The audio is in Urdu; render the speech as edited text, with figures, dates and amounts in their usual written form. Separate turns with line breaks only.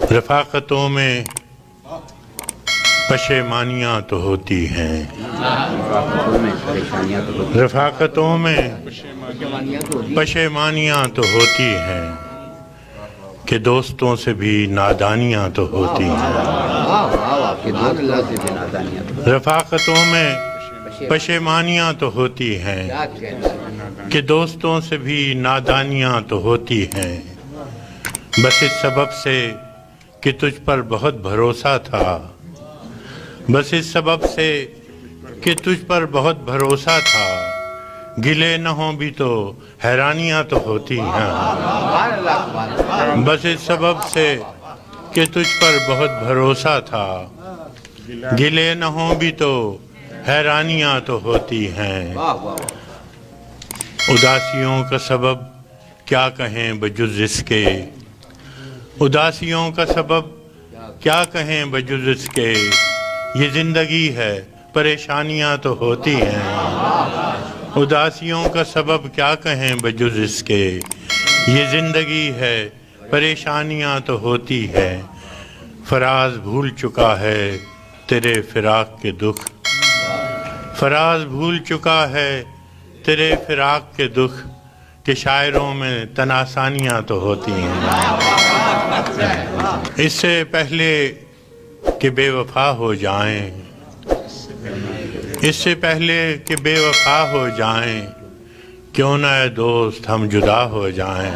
رفاقتوں میں پشیمانیاں تو ہوتی ہیں، رفاقتوں میں پشیمانیاں تو ہوتی ہیں کہ دوستوں سے بھی نادانیاں تو ہوتی ہیں، رفاقتوں میں پشیمانیاں تو ہوتی ہیں کہ دوستوں سے بھی نادانیاں تو ہوتی ہیں، بس اس سبب سے کہ تجھ پر بہت بھروسہ تھا، بس اس سبب سے کہ تجھ پر بہت بھروسہ تھا، گلے نہ ہوں بھی تو حیرانیاں تو ہوتی ہیں، بس اس سبب سے کہ تجھ پر بہت بھروسہ تھا، گلے نہ ہوں بھی تو حیرانیاں تو ہوتی ہیں، اداسیوں کا سبب کیا کہیں بجز اس کے، اداسیوں کا سبب کیا کہیں بجز اس کے، یہ زندگی ہے پریشانیاں تو ہوتی ہیں، اداسیوں کا سبب کیا کہیں بجز اس کے، یہ زندگی ہے پریشانیاں تو ہوتی ہے، فراز بھول چکا ہے تیرے فراق کے دکھ، فراز بھول چکا ہے تیرے فراق کے دکھ، کہ شاعروں میں تناسانیاں تو ہوتی ہیں، اس سے پہلے کہ بے وفا ہو جائیں، اس سے پہلے کہ بے وفا ہو جائیں، کیوں نہ اے دوست ہم جدا ہو جائیں۔